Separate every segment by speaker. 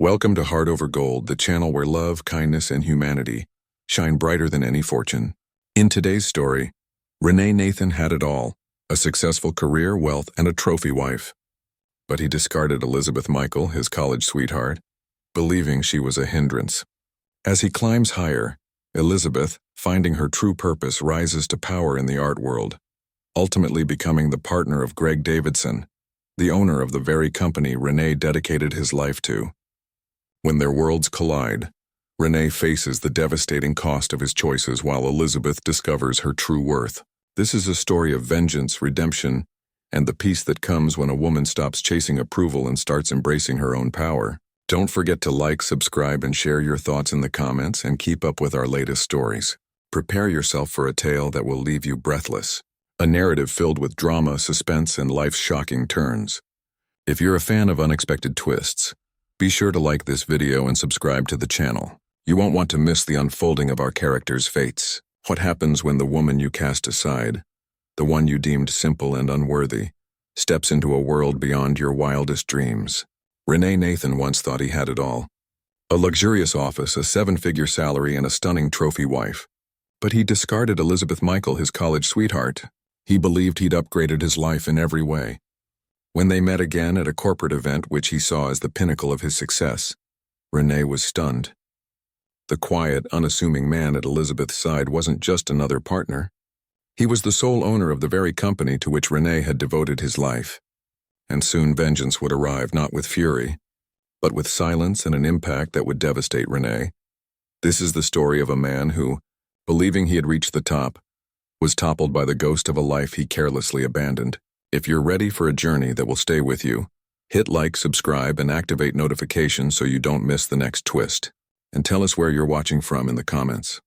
Speaker 1: Welcome to Heart Over Gold, the channel where love, kindness, and humanity shine brighter than any fortune. In today's story, Renee Nathan had it all, a successful career, wealth, and a trophy wife. But he discarded Elizabeth Michael, his college sweetheart, believing she was a hindrance. As he climbs higher, Elizabeth, finding her true purpose, rises to power in the art world, ultimately becoming the partner of Greg Davidson, the owner of the very company Renee dedicated his life to. When their worlds collide, Renee faces the devastating cost of his choices while Elizabeth discovers her true worth. This is a story of vengeance, redemption, and the peace that comes when a woman stops chasing approval and starts embracing her own power. Don't forget to like, subscribe, and share your thoughts in the comments and keep up with our latest stories. Prepare yourself for a tale that will leave you breathless. A narrative filled with drama, suspense, and life's shocking turns. If you're a fan of unexpected twists, be sure to like this video and subscribe to the channel. You won't want to miss the unfolding of our characters' fates. What happens when the woman you cast aside, the one you deemed simple and unworthy, steps into a world beyond your wildest dreams? Renee Nathan once thought he had it all. A luxurious office, a seven-figure salary, and a stunning trophy wife. But he discarded Elizabeth Michael, his college sweetheart. He believed he'd upgraded his life in every way. When they met again at a corporate event which he saw as the pinnacle of his success, Renee was stunned. The quiet, unassuming man at Elizabeth's side wasn't just another partner. He was the sole owner of the very company to which Renee had devoted his life. And soon vengeance would arrive, not with fury, but with silence and an impact that would devastate Renee. This is the story of a man who, believing he had reached the top, was toppled by the ghost of a life he carelessly abandoned. If you're ready for a journey that will stay with you, hit like, subscribe, and activate notifications so you don't miss the next twist. And tell us where you're watching from in the comments.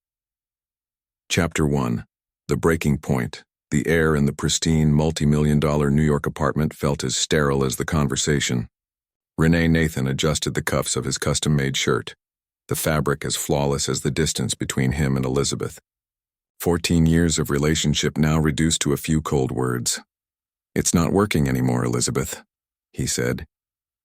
Speaker 1: Chapter 1. The Breaking Point. The air in the pristine, multi-million-dollar New York apartment felt as sterile as the conversation. Renee Nathan adjusted the cuffs of his custom-made shirt, the fabric as flawless as the distance between him and Elizabeth. 14 years of relationship now reduced to a few cold words. "It's not working anymore, Elizabeth," he said,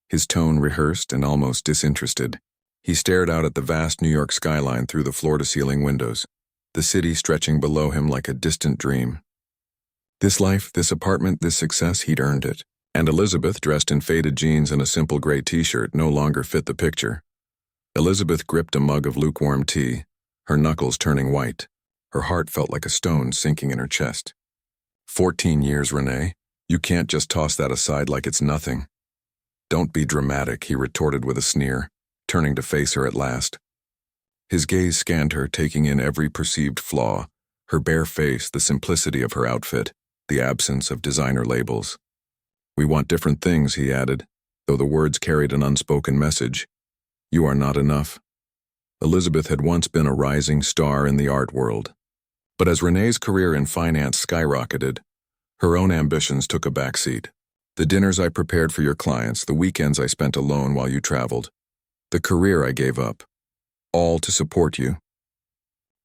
Speaker 1: his tone rehearsed and almost disinterested. He stared out at the vast New York skyline through the floor-to-ceiling windows, the city stretching below him like a distant dream. This life, this apartment, this success, he'd earned it. And Elizabeth, dressed in faded jeans and a simple gray t-shirt, no longer fit the picture. Elizabeth gripped a mug of lukewarm tea, her knuckles turning white. Her heart felt like a stone sinking in her chest. 14 years, Renee. You can't just toss that aside like it's nothing. "Don't be dramatic," he retorted with a sneer, turning to face her at last. His gaze scanned her, taking in every perceived flaw, her bare face, the simplicity of her outfit, the absence of designer labels. "We want different things," he added, though the words carried an unspoken message. "You are not enough." Elizabeth had once been a rising star in the art world. But as Renee's career in finance skyrocketed, her own ambitions took a backseat. "The dinners I prepared for your clients, the weekends I spent alone while you traveled, the career I gave up, all to support you.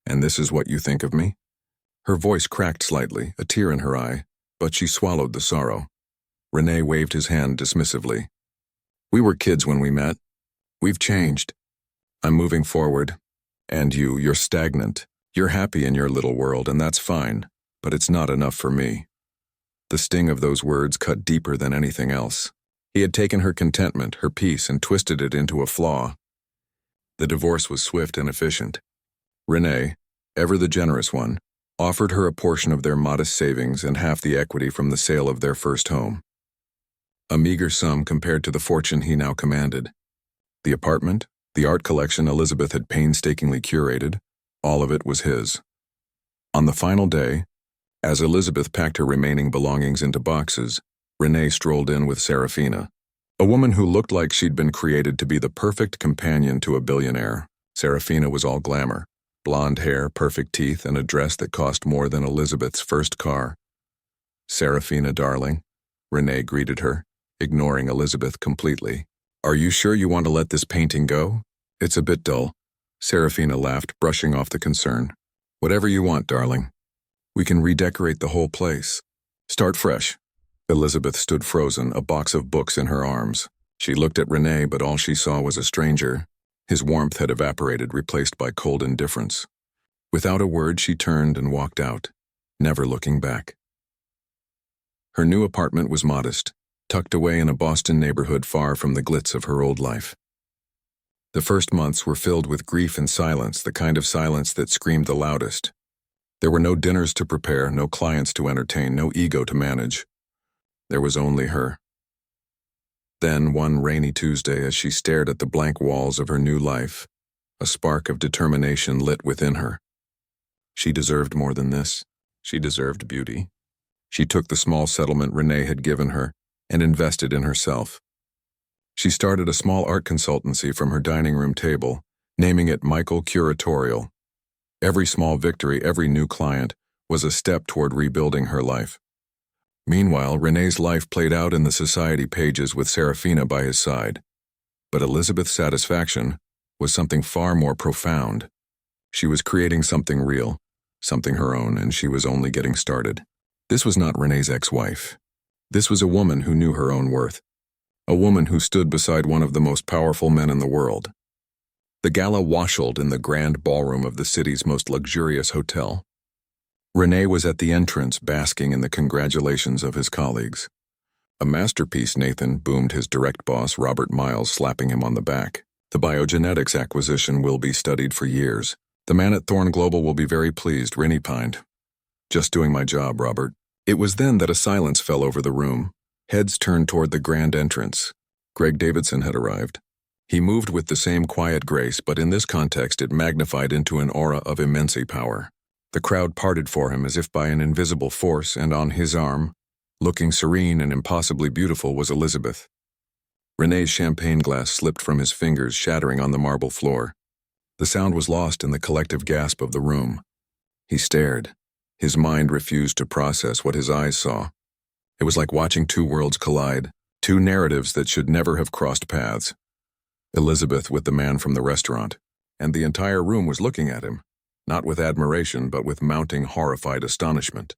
Speaker 1: And this is what you think of me?" Her voice cracked slightly, a tear in her eye, but she swallowed the sorrow. Renee waved his hand dismissively. "We were kids when we met. We've changed. I'm moving forward. And you're stagnant. You're happy in your little world, and that's fine, but it's not enough for me." The sting of those words cut deeper than anything else. He had taken her contentment, her peace, and twisted it into a flaw. The divorce was swift and efficient. Renee, ever the generous one, offered her a portion of their modest savings and half the equity from the sale of their first home. A meager sum compared to the fortune he now commanded. The apartment, the art collection Elizabeth had painstakingly curated, all of it was his. On the final day, as Elizabeth packed her remaining belongings into boxes, Renee strolled in with Serafina, a woman who looked like she'd been created to be the perfect companion to a billionaire. Serafina was all glamour, blonde hair, perfect teeth, and a dress that cost more than Elizabeth's first car. "Serafina, darling," Renee greeted her, ignoring Elizabeth completely. "Are you sure you want to let this painting go? It's a bit dull." Serafina laughed, brushing off the concern. "Whatever you want, darling. We can redecorate the whole place. Start fresh." Elizabeth stood frozen, a box of books in her arms. She looked at Renee, but all she saw was a stranger. His warmth had evaporated, replaced by cold indifference. Without a word, she turned and walked out, never looking back. Her new apartment was modest, tucked away in a Boston neighborhood far from the glitz of her old life. The first months were filled with grief and silence, the kind of silence that screamed the loudest. There were no dinners to prepare, no clients to entertain, no ego to manage. There was only her. Then, one rainy Tuesday, as she stared at the blank walls of her new life, a spark of determination lit within her. She deserved more than this. She deserved beauty. She took the small settlement Renee had given her and invested in herself. She started a small art consultancy from her dining room table, naming it Michael Curatorial. Every small victory, every new client, was a step toward rebuilding her life. Meanwhile, Renee's life played out in the society pages with Serafina by his side. But Elizabeth's satisfaction was something far more profound. She was creating something real, something her own, and she was only getting started. This was not Renee's ex-wife. This was a woman who knew her own worth. A woman who stood beside one of the most powerful men in the world. The gala wassailed in the grand ballroom of the city's most luxurious hotel. Renee was at the entrance, basking in the congratulations of his colleagues. "A masterpiece, Nathan," boomed his direct boss, Robert Miles, slapping him on the back. "The biogenetics acquisition will be studied for years. The man at Thorn Global will be very pleased," Rennie pined. "Just doing my job, Robert." It was then that a silence fell over the room. Heads turned toward the grand entrance. Greg Davidson had arrived. He moved with the same quiet grace, but in this context it magnified into an aura of immense power. The crowd parted for him as if by an invisible force, and on his arm, looking serene and impossibly beautiful, was Elizabeth. Renee's champagne glass slipped from his fingers, shattering on the marble floor. The sound was lost in the collective gasp of the room. He stared. His mind refused to process what his eyes saw. It was like watching two worlds collide, two narratives that should never have crossed paths. Elizabeth with the man from the restaurant, and the entire room was looking at him, not with admiration but with mounting horrified astonishment.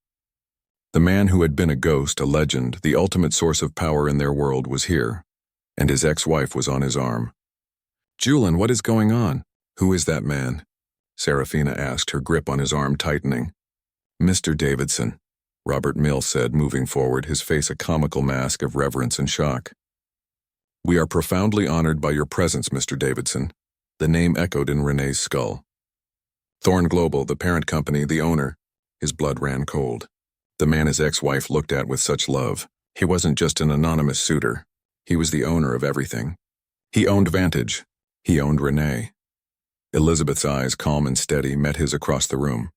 Speaker 1: The man who had been a ghost, a legend, the ultimate source of power in their world was here, and his ex-wife was on his arm. "Julian, what is going on?" "Who is that man?" Serafina asked, her grip on his arm tightening. "Mr. Davidson," Robert Mills said, moving forward, his face a comical mask of reverence and shock. "We are profoundly honored by your presence, Mr. Davidson." The name echoed in Renee's skull. Thorn Global, the parent company, the owner. His blood ran cold. The man his ex-wife looked at with such love. He wasn't just an anonymous suitor. He was the owner of everything. He owned Vantage. He owned Renee. Elizabeth's eyes, calm and steady, met his across the room.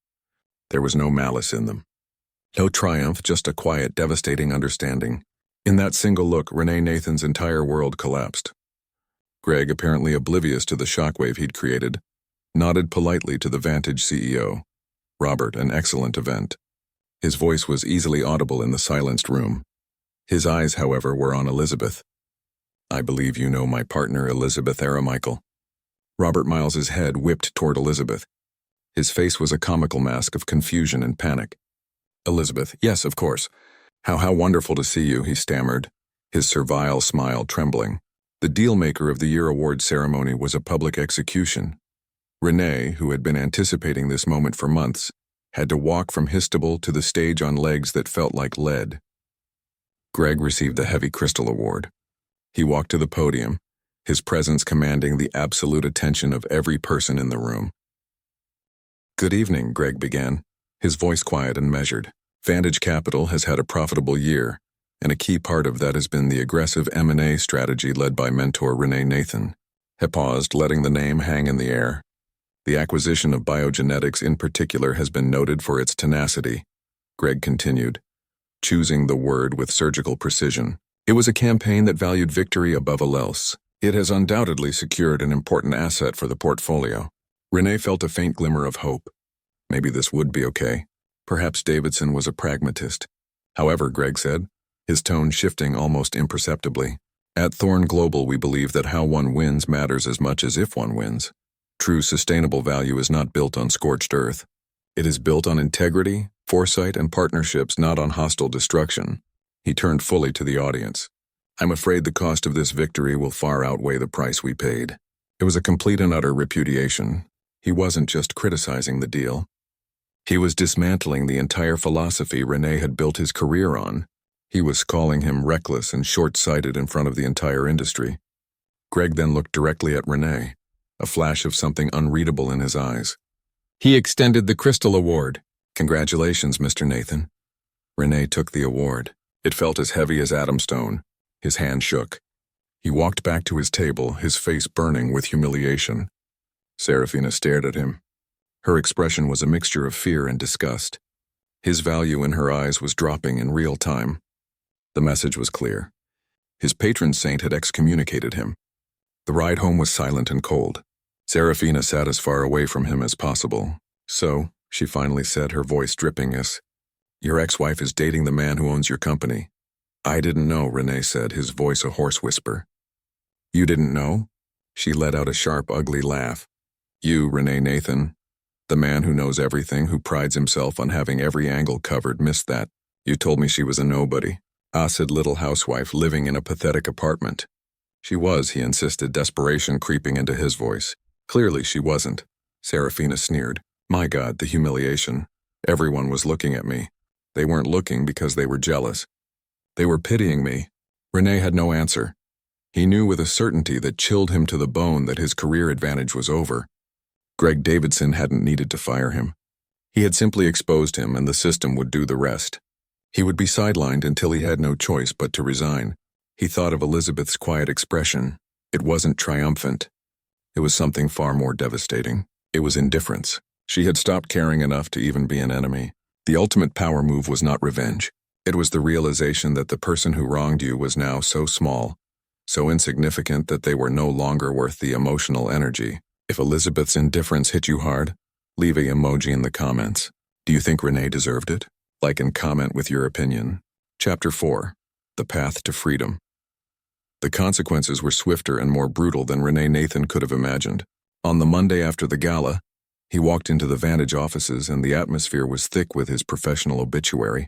Speaker 1: There was no malice in them. No triumph, just a quiet, devastating understanding. In that single look, Renee Nathan's entire world collapsed. Greg, apparently oblivious to the shockwave he'd created, nodded politely to the Vantage CEO. Robert, an excellent event. His voice was easily audible in the silenced room. His eyes, however, were on Elizabeth. "I believe you know my partner, Elizabeth Michael." Robert Miles's head whipped toward Elizabeth. His face was a comical mask of confusion and panic. "Elizabeth, yes, of course. How wonderful to see you," he stammered, his servile smile trembling. The Dealmaker of the Year award ceremony was a public execution. Renee, who had been anticipating this moment for months, had to walk from Histable to the stage on legs that felt like lead. Greg received the Heavy Crystal Award. He walked to the podium, his presence commanding the absolute attention of every person in the room. "Good evening," Greg began, his voice quiet and measured. "Vantage Capital has had a profitable year, and a key part of that has been the aggressive M&A strategy led by mentor Renee Nathan." He paused, letting the name hang in the air. "The acquisition of biogenetics in particular has been noted for its tenacity," Greg continued, choosing the word with surgical precision. "It was a campaign that valued victory above all else. It has undoubtedly secured an important asset for the portfolio." Renee felt a faint glimmer of hope. Maybe this would be okay. Perhaps Davidson was a pragmatist. "However," Greg said, his tone shifting almost imperceptibly, "at Thorn Global we believe that how one wins matters as much as if one wins. True sustainable value is not built on scorched earth. It is built on integrity, foresight, and partnerships, not on hostile destruction." He turned fully to the audience. I'm afraid the cost of this victory will far outweigh the price we paid. It was a complete and utter repudiation. He wasn't just criticizing the deal. He was dismantling the entire philosophy Renee had built his career on. He was calling him reckless and short-sighted in front of the entire industry. Greg then looked directly at Renee, a flash of something unreadable in his eyes. He extended the Crystal Award. Congratulations, Mr. Nathan. Renee took the award. It felt as heavy as Adam Stone. His hand shook. He walked back to his table, his face burning with humiliation. Serafina stared at him. Her expression was a mixture of fear and disgust. His value in her eyes was dropping in real time. The message was clear. His patron saint had excommunicated him. The ride home was silent and cold. Serafina sat as far away from him as possible. So, she finally said, her voice dripping as, "Your ex-wife is dating the man who owns your company." "I didn't know," Renee said, his voice a hoarse whisper. "You didn't know?" She let out a sharp, ugly laugh. "You, Renee Nathan, the man who knows everything, who prides himself on having every angle covered, missed that. You told me she was a nobody, acid little housewife living in a pathetic apartment." "She was," he insisted, desperation creeping into his voice. "Clearly she wasn't." Serafina sneered. "My God, the humiliation. Everyone was looking at me. They weren't looking because they were jealous. They were pitying me." Renee had no answer. He knew with a certainty that chilled him to the bone that his career advantage was over. Greg Davidson hadn't needed to fire him. He had simply exposed him, and the system would do the rest. He would be sidelined until he had no choice but to resign. He thought of Elizabeth's quiet expression. It wasn't triumphant. It was something far more devastating. It was indifference. She had stopped caring enough to even be an enemy. The ultimate power move was not revenge. It was the realization that the person who wronged you was now so small, so insignificant that they were no longer worth the emotional energy. If Elizabeth's indifference hit you hard, leave an emoji in the comments. Do you think Renee deserved it? Like and comment with your opinion. Chapter 4. The Path to Freedom. The consequences were swifter and more brutal than Renee Nathan could have imagined. On the Monday after the gala, he walked into the Vantage offices and the atmosphere was thick with his professional obituary.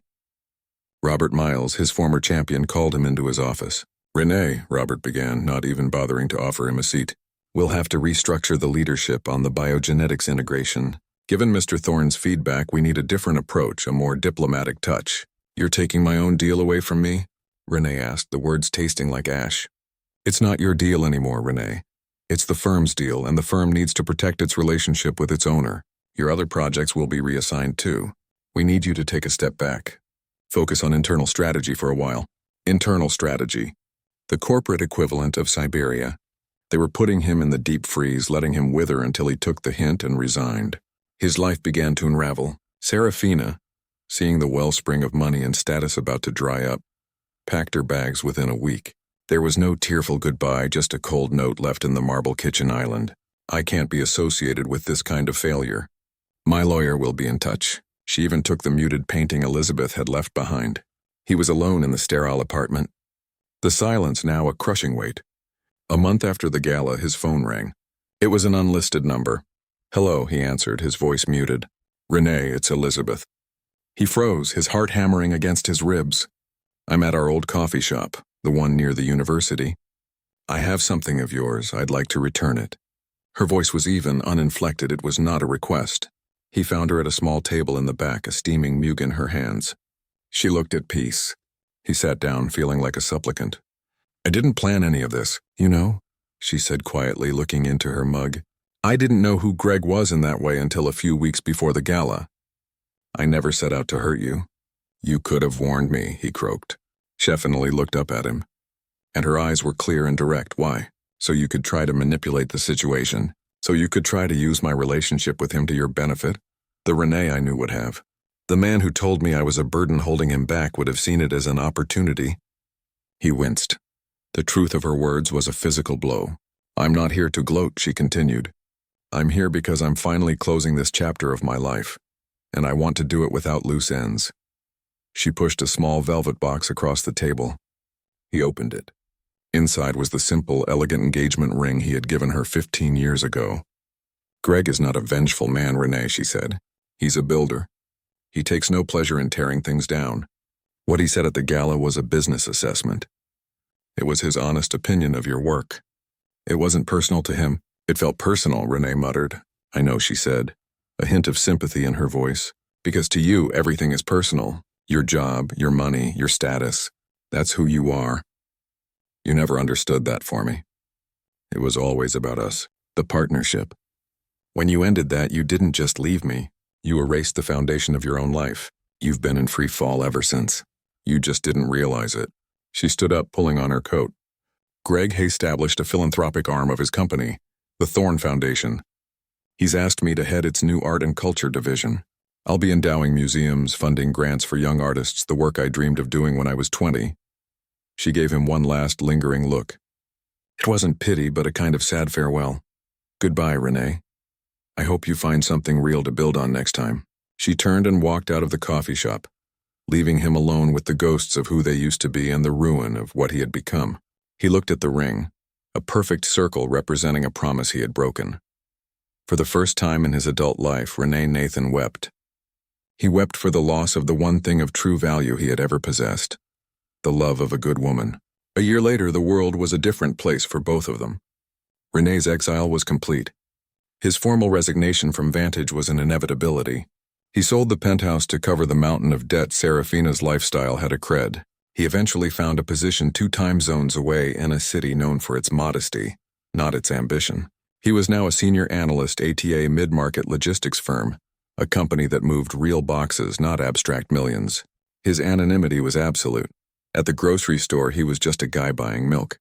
Speaker 1: Robert Miles, his former champion, called him into his office. "Renee," Robert began, not even bothering to offer him a seat. "We'll have to restructure the leadership on the biogenetics integration. Given Mr. Thorne's feedback, we need a different approach, a more diplomatic touch." "You're taking my own deal away from me?" Renee asked, the words tasting like ash. "It's not your deal anymore, Renee. It's the firm's deal, and the firm needs to protect its relationship with its owner. Your other projects will be reassigned too. We need you to take a step back. Focus on internal strategy for a while." Internal strategy. The corporate equivalent of Siberia. They were putting him in the deep freeze, letting him wither until he took the hint and resigned. His life began to unravel. Serafina, seeing the wellspring of money and status about to dry up, packed her bags within a week. There was no tearful goodbye, just a cold note left in the marble kitchen island. "I can't be associated with this kind of failure. My lawyer will be in touch." She even took the muted painting Elizabeth had left behind. He was alone in the sterile apartment. The silence now a crushing weight. A month after the gala, his phone rang. It was an unlisted number. "Hello," he answered, his voice muted. "Renee, it's Elizabeth." He froze, his heart hammering against his ribs. "I'm at our old coffee shop, the one near the university. I have something of yours. I'd like to return it." Her voice was even, uninflected. It was not a request. He found her at a small table in the back, a steaming mug in her hands. She looked at peace. He sat down, feeling like a supplicant. "I didn't plan any of this, you know," she said quietly, looking into her mug. "I didn't know who Greg was in that way until a few weeks before the gala. I never set out to hurt you." "You could have warned me," he croaked. She definitely looked up at him, and her eyes were clear and direct. "Why? So you could try to manipulate the situation? So you could try to use my relationship with him to your benefit?" The Renee I knew would have. The man who told me I was a burden holding him back would have seen it as an opportunity. He winced. The truth of her words was a physical blow. "I'm not here to gloat," she continued. "I'm here because I'm finally closing this chapter of my life, and I want to do it without loose ends." She pushed a small velvet box across the table. He opened it. Inside was the simple, elegant engagement ring he had given her 15 years ago. "Greg is not a vengeful man, Renee," she said. "He's a builder. He takes no pleasure in tearing things down." What he said at the gala was a business assessment. It was his honest opinion of your work. It wasn't personal to him. It felt personal, Renee muttered. I know, she said, a hint of sympathy in her voice. Because to you, everything is personal. Your job, your money, your status. That's who you are. You never understood that for me. It was always about us, the partnership. When you ended that, you didn't just leave me. You erased the foundation of your own life. You've been in free fall ever since. You just didn't realize it. She stood up, pulling on her coat. Greg has established a philanthropic arm of his company, the Thorn Foundation. He's asked me to head its new art and culture division. I'll be endowing museums, funding grants for young artists, the work I dreamed of doing when I was 20. She gave him one last lingering look. It wasn't pity, but a kind of sad farewell. Goodbye, Renee. I hope you find something real to build on next time. She turned and walked out of the coffee shop, leaving him alone with the ghosts of who they used to be and the ruin of what he had become. He looked at the ring, a perfect circle representing a promise he had broken. For the first time in his adult life, Renee Nathan wept. He wept for the loss of the one thing of true value he had ever possessed, the love of a good woman. A year later, the world was a different place for both of them. Renee's exile was complete. His formal resignation from Vantage was an inevitability. He sold the penthouse to cover the mountain of debt Serafina's lifestyle had accrued. He eventually found a position 2 time zones away in a city known for its modesty, not its ambition. He was now a senior analyst ATA mid-market logistics firm, a company that moved real boxes, not abstract millions. His anonymity was absolute. At the grocery store, he was just a guy buying milk.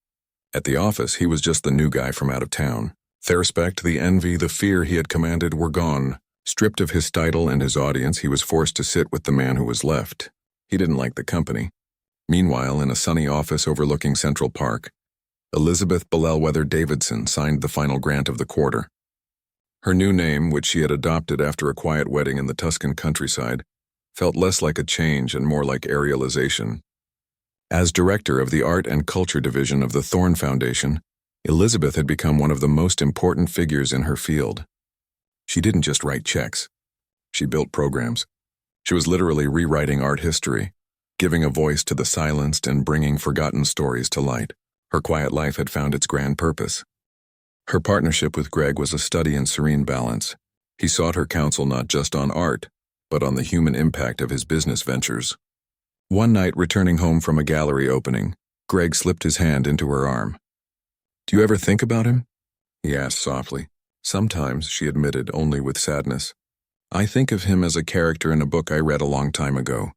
Speaker 1: At the office, he was just the new guy from out of town. The respect, the envy, the fear he had commanded were gone. Stripped of his title and his audience, he was forced to sit with the man who was left. He didn't like the company. Meanwhile, in a sunny office overlooking Central Park, Elizabeth Bellwether Davidson signed the final grant of the quarter. Her new name, which she had adopted after a quiet wedding in the Tuscan countryside, felt less like a change and more like aerialization. As director of the Art and Culture Division of the Thorn Foundation, Elizabeth had become one of the most important figures in her field. She didn't just write checks. She built programs. She was literally rewriting art history, giving a voice to the silenced and bringing forgotten stories to light. Her quiet life had found its grand purpose. Her partnership with Greg was a study in serene balance. He sought her counsel not just on art, but on the human impact of his business ventures. One night, returning home from a gallery opening, Greg slipped his hand into her arm. Do you ever think about him? He asked softly. Sometimes, she admitted, only with sadness. I think of him as a character in a book I read a long time ago.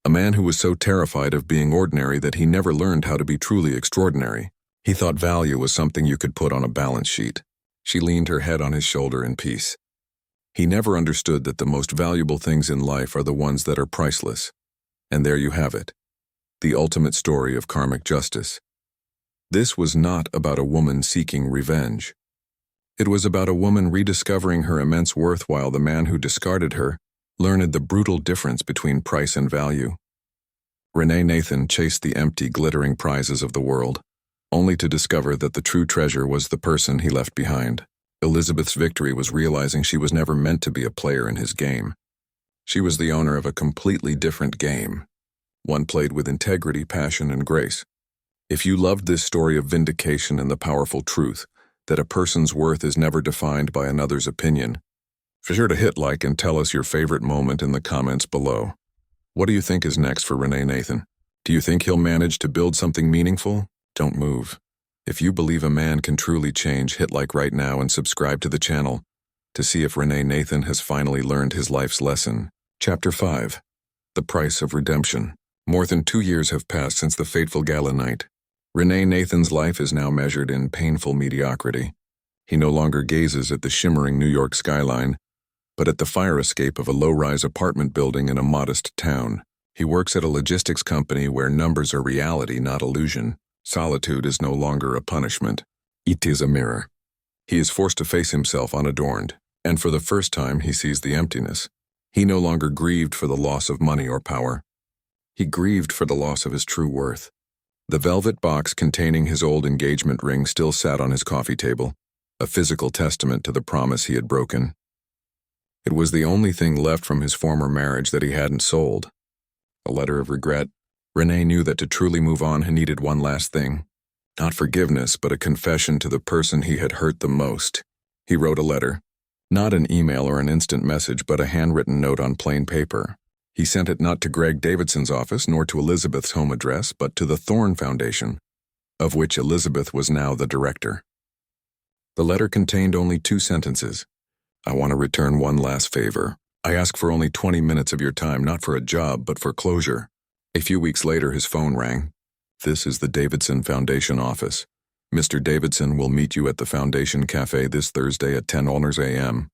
Speaker 1: A man who was so terrified of being ordinary that he never learned how to be truly extraordinary. He thought value was something you could put on a balance sheet. She leaned her head on his shoulder in peace. He never understood that the most valuable things in life are the ones that are priceless. And there you have it, the ultimate story of karmic justice. This was not about a woman seeking revenge. It was about a woman rediscovering her immense worth while the man who discarded her learned the brutal difference between price and value. Renee Nathan chased the empty, glittering prizes of the world, only to discover that the true treasure was the person he left behind. Elizabeth's victory was realizing she was never meant to be a player in his game. She was the owner of a completely different game, one played with integrity, passion, and grace. If you loved this story of vindication and the powerful truth that a person's worth is never defined by another's opinion, be sure to hit like and tell us your favorite moment in the comments below. What do you think is next for Renee Nathan? Do you think he'll manage to build something meaningful? Don't move. If you believe a man can truly change, hit like right now and subscribe to the channel to see if Renee Nathan has finally learned his life's lesson. Chapter 5. The Price of Redemption. More than 2 years have passed since the fateful gala night. Renee Nathan's life is now measured in painful mediocrity. He no longer gazes at the shimmering New York skyline, but at the fire escape of a low-rise apartment building in a modest town. He works at a logistics company where numbers are reality, not illusion. Solitude is no longer a punishment. It is a mirror. He is forced to face himself unadorned, and for the first time he sees the emptiness. He no longer grieved for the loss of money or power. He grieved for the loss of his true worth. The velvet box containing his old engagement ring still sat on his coffee table, a physical testament to the promise he had broken. It was the only thing left from his former marriage that he hadn't sold. A letter of regret. Renee knew that to truly move on, he needed one last thing: Not forgiveness, but a confession to the person he had hurt the most. He wrote a letter. Not an email or an instant message, but a handwritten note on plain paper. He sent it not to Greg Davidson's office nor to Elizabeth's home address, but to the Thorne Foundation, of which Elizabeth was now the director. The letter contained only 2 sentences. I want to return one last favor. I ask for only 20 minutes of your time, not for a job, but for closure. A few weeks later, his phone rang. This is the Davidson Foundation office. Mr. Davidson will meet you at the Foundation Cafe this Thursday at 10 a.m.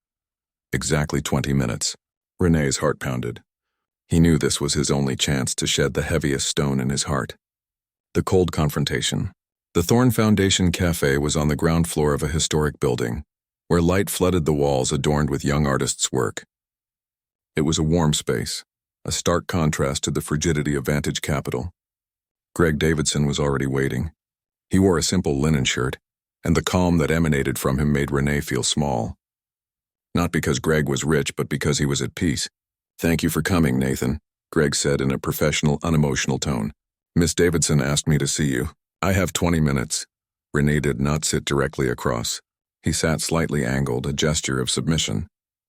Speaker 1: Exactly 20 minutes. René's heart pounded. He knew this was his only chance to shed the heaviest stone in his heart. The cold confrontation. The Thorne Foundation Cafe was on the ground floor of a historic building, where light flooded the walls adorned with young artists' work. It was a warm space, a stark contrast to the frigidity of Vantage Capital. Greg Davidson was already waiting. He wore a simple linen shirt, and the calm that emanated from him made René feel small. Not because Greg was rich, but because he was at peace. Thank you for coming, Nathan, Greg said in a professional, unemotional tone. Miss Davidson asked me to see you. I have 20 minutes. René did not sit directly across. He sat slightly angled, a gesture of submission.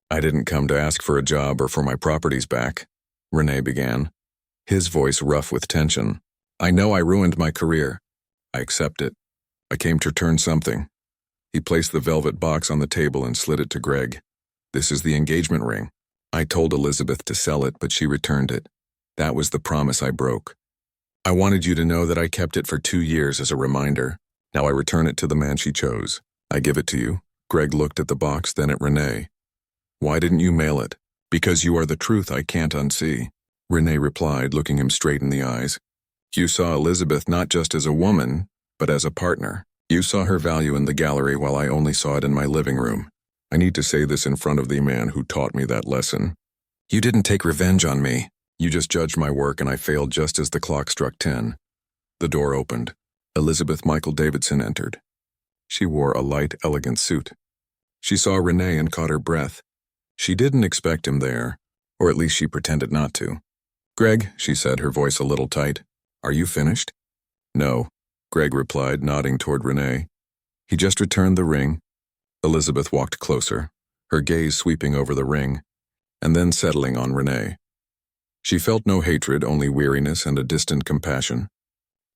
Speaker 1: I didn't come to ask for a job or for my properties back, René began, his voice rough with tension. I know I ruined my career. I accept it. I came to return something. He placed the velvet box on the table and slid it to Greg. This is the engagement ring. I told Elizabeth to sell it, but she returned it. That was the promise I broke. I wanted you to know that I kept it for 2 years as a reminder. Now I return it to the man she chose. I give it to you. Greg looked at the box, then at René. Why didn't you mail it? Because you are the truth I can't unsee. René replied, looking him straight in the eyes. You saw Elizabeth not just as a woman, but as a partner. You saw her value in the gallery while I only saw it in my living room. I need to say this in front of the man who taught me that lesson. You didn't take revenge on me. You just judged my work, and I failed just as the clock struck 10. The door opened. Elizabeth Michael Davidson entered. She wore a light, elegant suit. She saw René and caught her breath. She didn't expect him there, or at least she pretended not to. Greg, she said, her voice a little tight. Are you finished? No, Greg replied, nodding toward René. He just returned the ring. Elizabeth walked closer, her gaze sweeping over the ring, and then settling on René. She felt no hatred, only weariness and a distant compassion.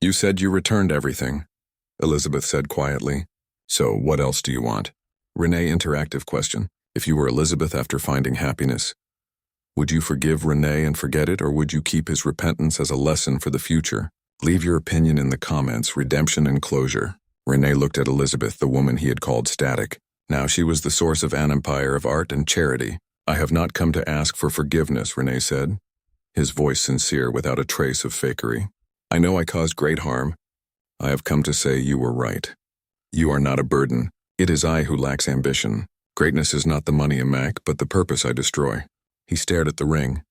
Speaker 1: You said you returned everything, Elizabeth said quietly. So what else do you want? René interactive question. If you were Elizabeth after finding happiness, would you forgive René and forget it, or would you keep his repentance as a lesson for the future? Leave your opinion in the comments. Redemption and closure. René looked at Elizabeth, the woman he had called static. Now she was the source of an empire of art and charity. I have not come to ask for forgiveness, René said, his voice sincere without a trace of fakery. I know I caused great harm. I have come to say you were right. You are not a burden. It is I who lacks ambition. Greatness is not the money I make, but the purpose I destroy. He stared at the ring.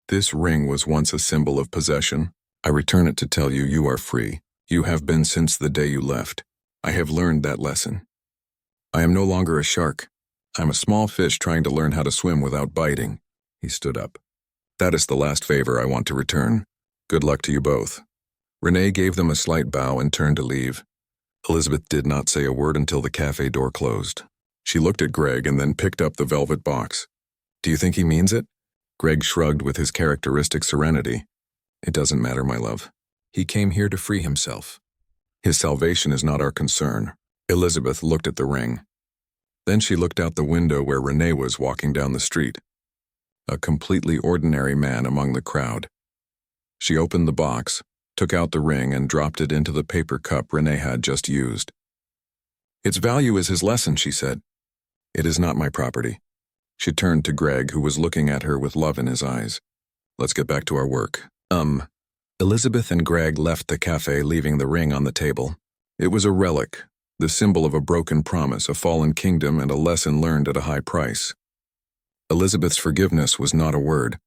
Speaker 1: This ring was once a symbol of possession. I return it to tell you you are free. You have been since the day you left. I have learned that lesson. I am no longer a shark. I am a small fish trying to learn how to swim without biting. He stood up. That is the last favor I want to return. Good luck to you both. René gave them a slight bow and turned to leave. Elizabeth did not say a word until the cafe door closed. She looked at Greg and then picked up the velvet box. Do you think he means it? Greg shrugged with his characteristic serenity. It doesn't matter, my love. He came here to free himself. His salvation is not our concern. Elizabeth looked at the ring. Then she looked out the window where René was walking down the street. A completely ordinary man among the crowd. She opened the box, took out the ring, and dropped it into the paper cup René had just used. Its value is his lesson, she said. It is not my property. She turned to Greg, who was looking at her with love in his eyes. Let's get back to our work. Elizabeth and Greg left the cafe, leaving the ring on the table. It was a relic, the symbol of a broken promise, a fallen kingdom, and a lesson learned at a high price. Elizabeth's forgiveness was not a word.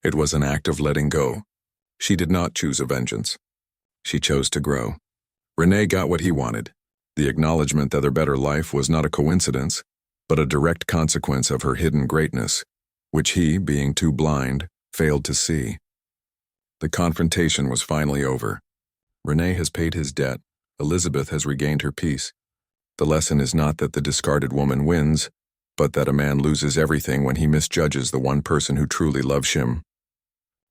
Speaker 1: It was an act of letting go. She did not choose a vengeance. She chose to grow. René got what he wanted, the acknowledgement that her better life was not a coincidence, but a direct consequence of her hidden greatness, which he, being too blind, failed to see. The confrontation was finally over. René has paid his debt. Elizabeth has regained her peace. The lesson is not that the discarded woman wins, but that a man loses everything when he misjudges the one person who truly loves him.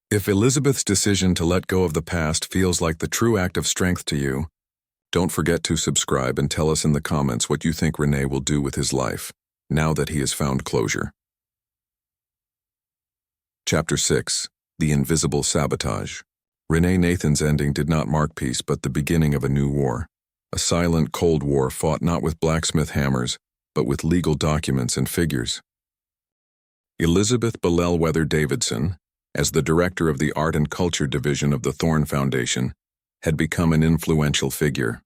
Speaker 1: If Elizabeth's decision to let go of the past feels like the true act of strength to you, don't forget to subscribe and tell us in the comments what you think Renee will do with his life, now that he has found closure. Chapter 6. The Invisible Sabotage. Renee Nathan's ending did not mark peace but the beginning of a new war. A silent Cold War fought not with blacksmith hammers, but with legal documents and figures. Elizabeth Bellweather Davidson, as the director of the Art and Culture Division of the Thorn Foundation, had become an influential figure.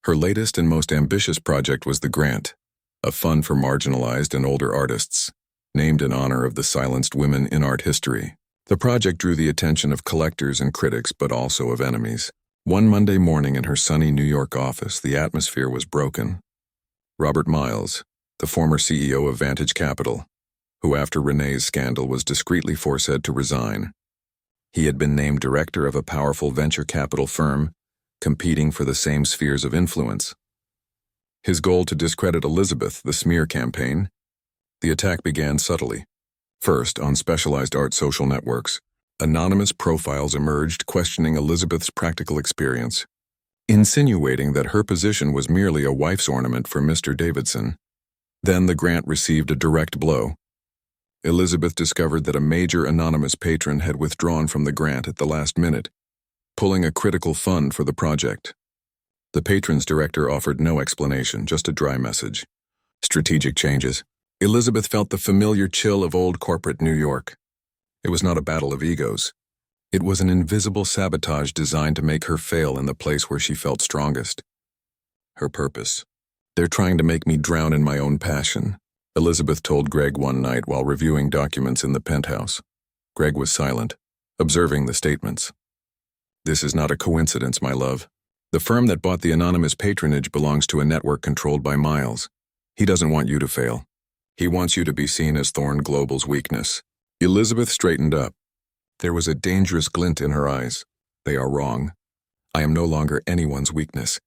Speaker 1: Her latest and most ambitious project was the Grant, a fund for marginalized and older artists, named in honor of the silenced women in art history. The project drew the attention of collectors and critics, but also of enemies. One Monday morning in her sunny New York office, the atmosphere was broken. Robert Miles, the former CEO of Vantage Capital, who after Renee's scandal was discreetly forced to resign. He had been named director of a powerful venture capital firm, competing for the same spheres of influence. His goal to discredit Elizabeth, the smear campaign. The attack began subtly. First, on specialized art social networks, anonymous profiles emerged questioning Elizabeth's practical experience, insinuating that her position was merely a wife's ornament for Mr. Davidson. Then the Grant received a direct blow. Elizabeth discovered that a major anonymous patron had withdrawn from the Grant at the last minute, pulling a critical fund for the project. The patron's director offered no explanation, just a dry message. Strategic changes. Elizabeth felt the familiar chill of old corporate New York. It was not a battle of egos. It was an invisible sabotage designed to make her fail in the place where she felt strongest. Her purpose. They're trying to make me drown in my own passion, Elizabeth told Greg one night while reviewing documents in the penthouse. Greg was silent, observing the statements. This is not a coincidence, my love. The firm that bought the anonymous patronage belongs to a network controlled by Miles. He doesn't want you to fail. He wants you to be seen as Thorn Global's weakness. Elizabeth straightened up. There was a dangerous glint in her eyes. They are wrong. I am no longer anyone's weakness.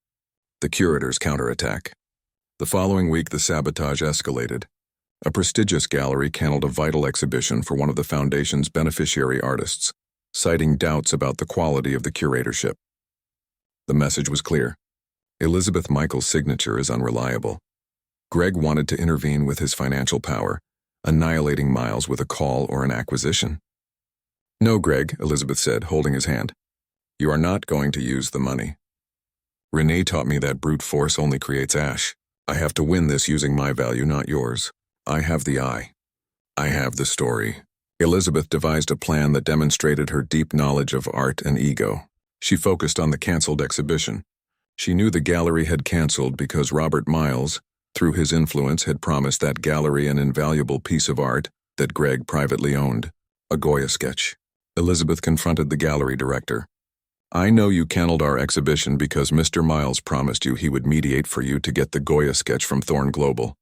Speaker 1: The curator's counterattack. The following week, the sabotage escalated. A prestigious gallery canceled a vital exhibition for one of the foundation's beneficiary artists, citing doubts about the quality of the curatorship. The message was clear. Elizabeth Michael's signature is unreliable. Greg wanted to intervene with his financial power, annihilating Miles with a call or an acquisition. No, Greg, Elizabeth said, holding his hand. You are not going to use the money. Renee taught me that brute force only creates ash. I have to win this using my value, not yours. I have the eye. I have the story. Elizabeth devised a plan that demonstrated her deep knowledge of art and ego. She focused on the canceled exhibition. She knew the gallery had canceled because Robert Miles, through his influence, had promised that gallery an invaluable piece of art that Greg privately owned, a Goya sketch. Elizabeth confronted the gallery director. I know you canceled our exhibition because Mr. Miles promised you he would mediate for you to get the Goya sketch from Thorn Global.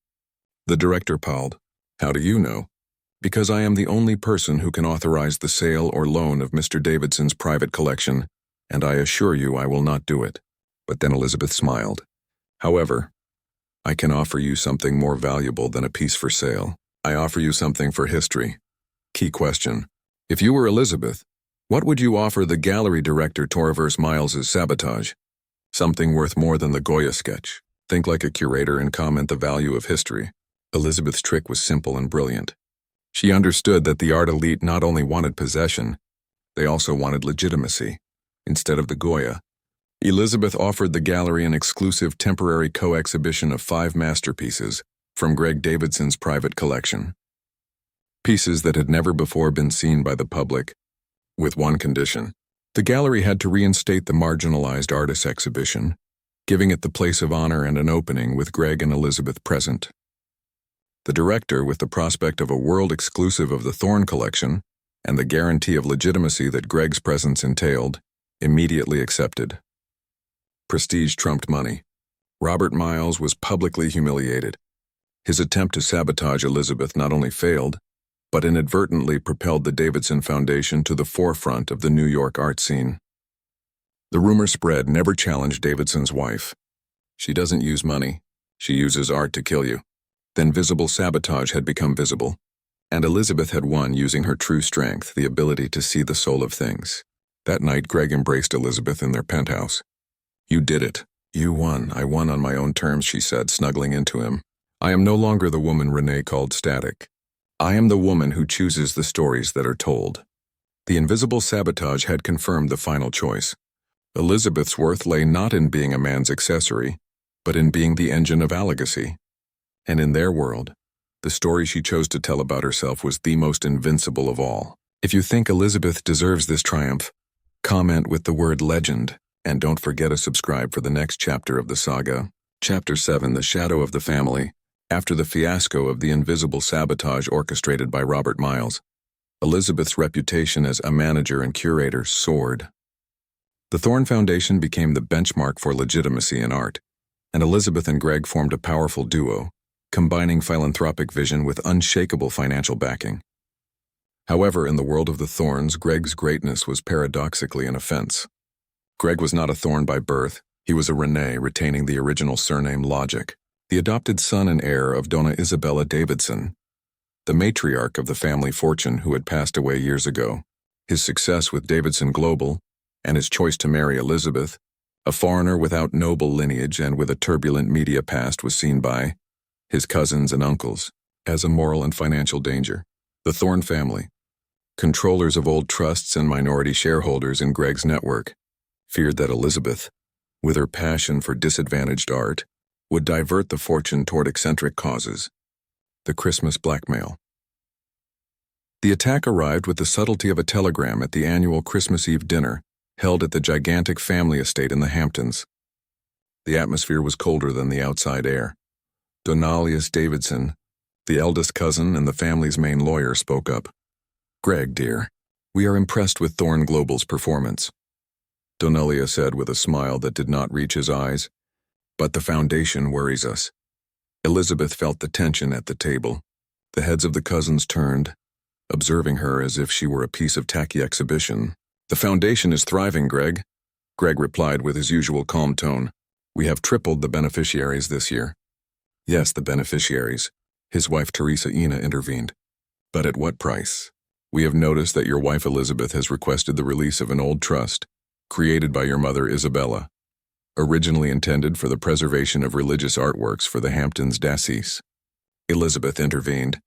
Speaker 1: The director palled. How do you know? Because I am the only person who can authorize the sale or loan of Mr. Davidson's private collection, and I assure you I will not do it. But then Elizabeth smiled. However, I can offer you something more valuable than a piece for sale. I offer you something for history. Key question. If you were Elizabeth, what would you offer the gallery director to reverse Miles's sabotage? Something worth more than the Goya sketch. Think like a curator and comment the value of history. Elizabeth's trick was simple and brilliant. She understood that the art elite not only wanted possession, they also wanted legitimacy. Instead of the Goya, Elizabeth offered the gallery an exclusive temporary co-exhibition of 5 masterpieces from Greg Davidson's private collection. Pieces that had never before been seen by the public, with one condition. The gallery had to reinstate the marginalized artists exhibition, giving it the place of honor and an opening with Greg and Elizabeth present. The director, with the prospect of a world exclusive of the Thorn collection and the guarantee of legitimacy that Greg's presence entailed, immediately accepted. Prestige trumped money. Robert Miles was publicly humiliated. His attempt to sabotage Elizabeth not only failed, but inadvertently propelled the Davidson Foundation to the forefront of the New York art scene. The rumor spread never challenged Davidson's wife. She doesn't use money. She uses art to kill you. Then visible sabotage had become visible, and Elizabeth had won using her true strength, the ability to see the soul of things. That night, Greg embraced Elizabeth in their penthouse. You did it. You won. I won on my own terms, she said, snuggling into him. I am no longer the woman Renee called static. I am the woman who chooses the stories that are told. The invisible sabotage had confirmed the final choice. Elizabeth's worth lay not in being a man's accessory, but in being the engine of legacy. And in their world, the story she chose to tell about herself was the most invincible of all. If you think Elizabeth deserves this triumph, comment with the word legend, and don't forget to subscribe for the next chapter of the saga. Chapter 7: The Shadow of the Family. After the fiasco of the invisible sabotage orchestrated by Robert Miles, Elizabeth's reputation as a manager and curator soared. The Thorne Foundation became the benchmark for legitimacy in art, and Elizabeth and Greg formed a powerful duo, combining philanthropic vision with unshakable financial backing. However, in the world of the Thornes, Greg's greatness was paradoxically an offense. Greg was not a Thorne by birth. He was a Renee, retaining the original surname Logic, the adopted son and heir of Donna Isabella Davidson, the matriarch of the family fortune who had passed away years ago. His success with Davidson Global, and his choice to marry Elizabeth, a foreigner without noble lineage and with a turbulent media past, was seen by his cousins and uncles as a moral and financial danger. The Thorne family, controllers of old trusts and minority shareholders in Greg's network, feared that Elizabeth, with her passion for disadvantaged art, would divert the fortune toward eccentric causes. The Christmas blackmail. The attack arrived with the subtlety of a telegram at the annual Christmas Eve dinner held at the gigantic family estate in the Hamptons. The atmosphere was colder than the outside air. Donalius Davidson, the eldest cousin and the family's main lawyer, spoke up. Greg, dear, we are impressed with Thorne Global's performance, Donalia said with a smile that did not reach his eyes. But the foundation worries us. Elizabeth felt the tension at the table. The heads of the cousins turned, observing her as if she were a piece of tacky exhibition. The foundation is thriving, Greg. Greg replied with his usual calm tone. We have tripled the beneficiaries this year. Yes, the beneficiaries. His wife Teresa Ina intervened. But at what price? We have noticed that your wife Elizabeth has requested the release of an old trust, created by your mother Isabella, originally intended for the preservation of religious artworks for the Hamptons diocese. Elizabeth intervened,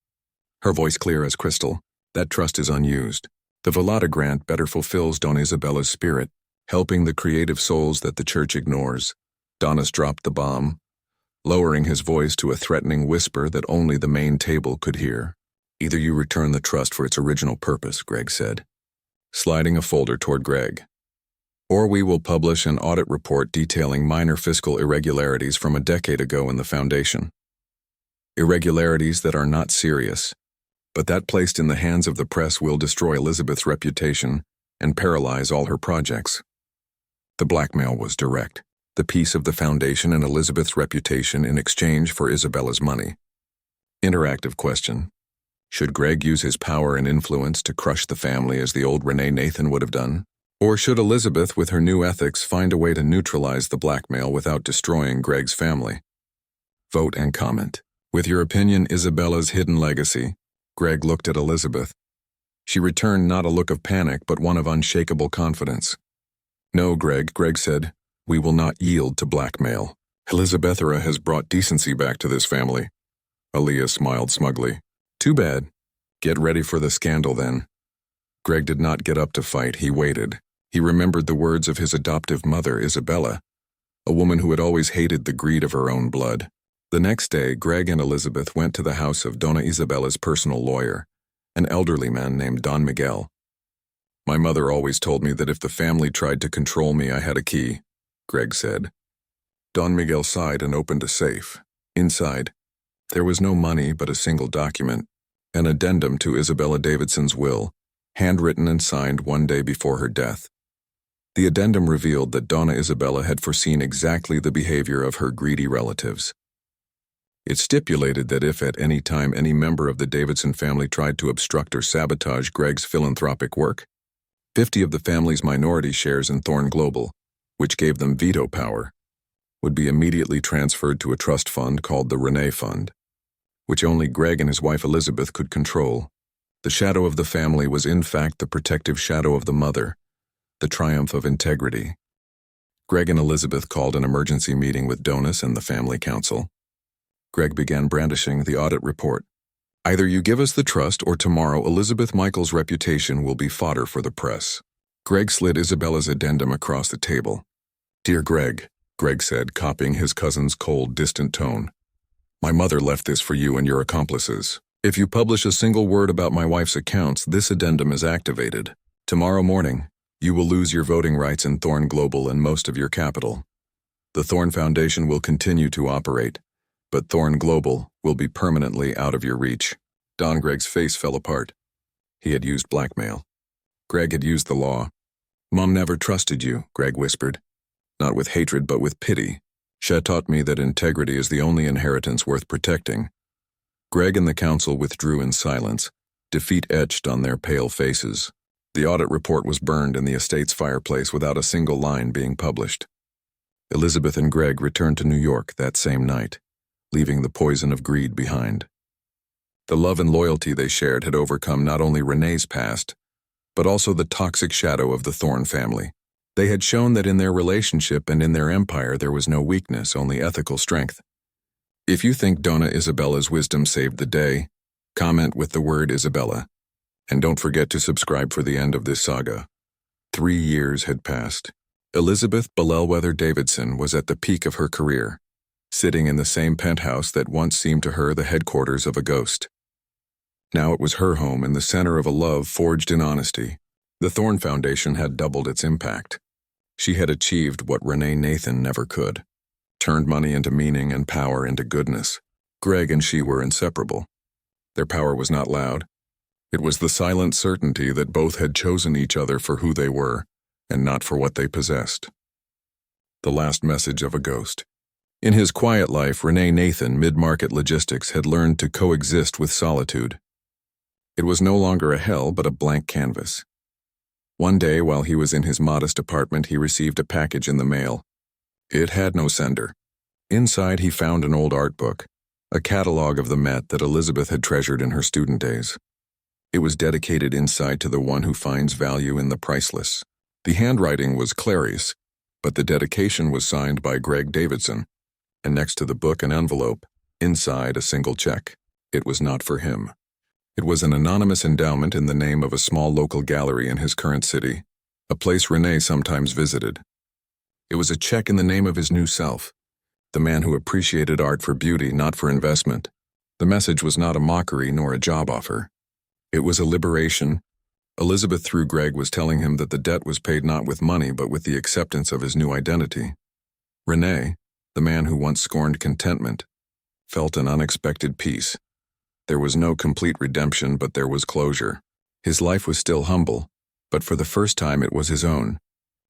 Speaker 1: her voice clear as crystal. That trust is unused. The Velata grant better fulfills Donna Isabella's spirit, helping the creative souls that the church ignores. Donis dropped the bomb, lowering his voice to a threatening whisper that only the main table could hear. Either you return the trust for its original purpose, Greg said, sliding a folder toward Greg, or we will publish an audit report detailing minor fiscal irregularities from a decade ago in the foundation. Irregularities that are not serious, but that placed in the hands of the press will destroy Elizabeth's reputation and paralyze all her projects. The blackmail was direct. The piece of the foundation and Elizabeth's reputation in exchange for Isabella's money. Interactive question. Should Greg use his power and influence to crush the family as the old Renee Nathan would have done? Or should Elizabeth, with her new ethics, find a way to neutralize the blackmail without destroying Greg's family? Vote and comment. With your opinion, Isabella's hidden legacy. Greg looked at Elizabeth. She returned not a look of panic, but one of unshakable confidence. No, Greg said. We will not yield to blackmail. Elizabethera has brought decency back to this family. Aaliyah smiled smugly. Too bad. Get ready for the scandal then. Greg did not get up to fight, he waited. He remembered the words of his adoptive mother, Isabella, a woman who had always hated the greed of her own blood. The next day, Greg and Elizabeth went to the house of Donna Isabella's personal lawyer, an elderly man named Don Miguel. My mother always told me that if the family tried to control me, I had a key, Greg said. Don Miguel sighed and opened a safe. Inside, there was no money but a single document, an addendum to Isabella Davidson's will, handwritten and signed one day before her death. The addendum revealed that Donna Isabella had foreseen exactly the behavior of her greedy relatives. It stipulated that if at any time any member of the Davidson family tried to obstruct or sabotage Greg's philanthropic work, 50 of the family's minority shares in Thorne Global, which gave them veto power, would be immediately transferred to a trust fund called the Renee Fund, which only Greg and his wife Elizabeth could control. The shadow of the family was in fact the protective shadow of the mother, the triumph of integrity. Greg and Elizabeth called an emergency meeting with Donis and the family council. Greg began brandishing the audit report. Either you give us the trust or tomorrow Elizabeth Michael's reputation will be fodder for the press. Greg slid Isabella's addendum across the table. Dear Greg, Greg said, copying his cousin's cold, distant tone. My mother left this for you and your accomplices. If you publish a single word about my wife's accounts, this addendum is activated. Tomorrow morning, you will lose your voting rights in Thorn Global and most of your capital. The Thorn Foundation will continue to operate, but Thorn Global will be permanently out of your reach. Don Greg's face fell apart. He had used blackmail. Greg had used the law. Mom never trusted you, Greg whispered. Not with hatred, but with pity. She taught me that integrity is the only inheritance worth protecting. Greg and the council withdrew in silence, defeat etched on their pale faces. The audit report was burned in the estate's fireplace without a single line being published. Elizabeth and Greg returned to New York that same night, leaving the poison of greed behind. The love and loyalty they shared had overcome not only Renee's past, but also the toxic shadow of the Thorn family. They had shown that in their relationship and in their empire there was no weakness, only ethical strength. If you think Donna Isabella's wisdom saved the day, comment with the word Isabella. And don't forget to subscribe for the end of this saga. 3 years had passed. Elizabeth Bellwether Davidson was at the peak of her career, sitting in the same penthouse that once seemed to her the headquarters of a ghost. Now it was her home in the center of a love forged in honesty. The Thorn Foundation had doubled its impact. She had achieved what Renee Nathan never could, turned money into meaning and power into goodness. Greg and she were inseparable. Their power was not loud. It was the silent certainty that both had chosen each other for who they were, and not for what they possessed. The last message of a ghost. In his quiet life, Renee Nathan, mid-market logistics, had learned to coexist with solitude. It was no longer a hell, but a blank canvas. One day, while he was in his modest apartment, he received a package in the mail. It had no sender. Inside, he found an old art book, a catalog of the Met that Elizabeth had treasured in her student days. It was dedicated inside to the one who finds value in the priceless. The handwriting was Clary's, but the dedication was signed by Greg Davidson, and next to the book an envelope, inside a single check. It was not for him. It was an anonymous endowment in the name of a small local gallery in his current city, a place Renee sometimes visited. It was a check in the name of his new self, the man who appreciated art for beauty, not for investment. The message was not a mockery nor a job offer. It was a liberation. Elizabeth, through Greg, was telling him that the debt was paid not with money but with the acceptance of his new identity. Renee, the man who once scorned contentment, felt an unexpected peace. There was no complete redemption, but there was closure. His life was still humble, but for the first time it was his own.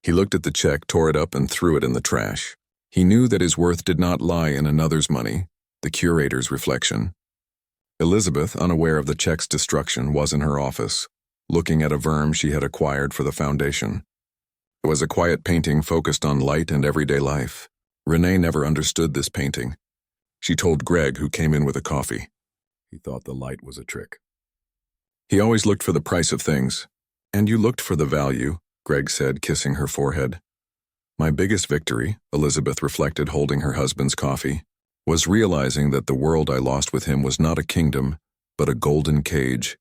Speaker 1: He looked at the check, tore it up, and threw it in the trash. He knew that his worth did not lie in another's money, the curator's reflection. Elizabeth, unaware of the check's destruction, was in her office, looking at a verme she had acquired for the foundation. It was a quiet painting focused on light and everyday life. Renee never understood this painting. She told Greg, who came in with a coffee. He thought the light was a trick. He always looked for the price of things. And you looked for the value, Greg said, kissing her forehead. My biggest victory, Elizabeth reflected, holding her husband's coffee, was realizing that the world I lost with him was not a kingdom, but a golden cage,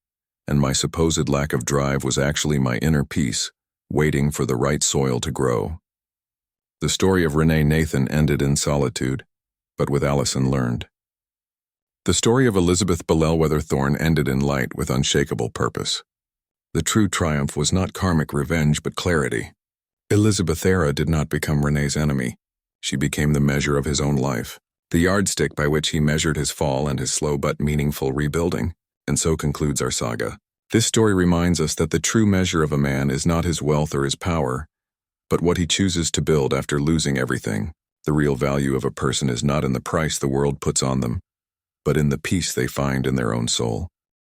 Speaker 1: and my supposed lack of drive was actually my inner peace, waiting for the right soil to grow. The story of Renee Nathan ended in solitude, but with Allison learned. The story of Elizabeth Bellwether Thorn ended in light with unshakable purpose. The true triumph was not karmic revenge, but clarity. Elizabethera did not become Renee's enemy. She became the measure of his own life, the yardstick by which he measured his fall and his slow but meaningful rebuilding. And so concludes our saga. This story reminds us that the true measure of a man is not his wealth or his power, but what he chooses to build after losing everything. The real value of a person is not in the price the world puts on them, but in the peace they find in their own soul.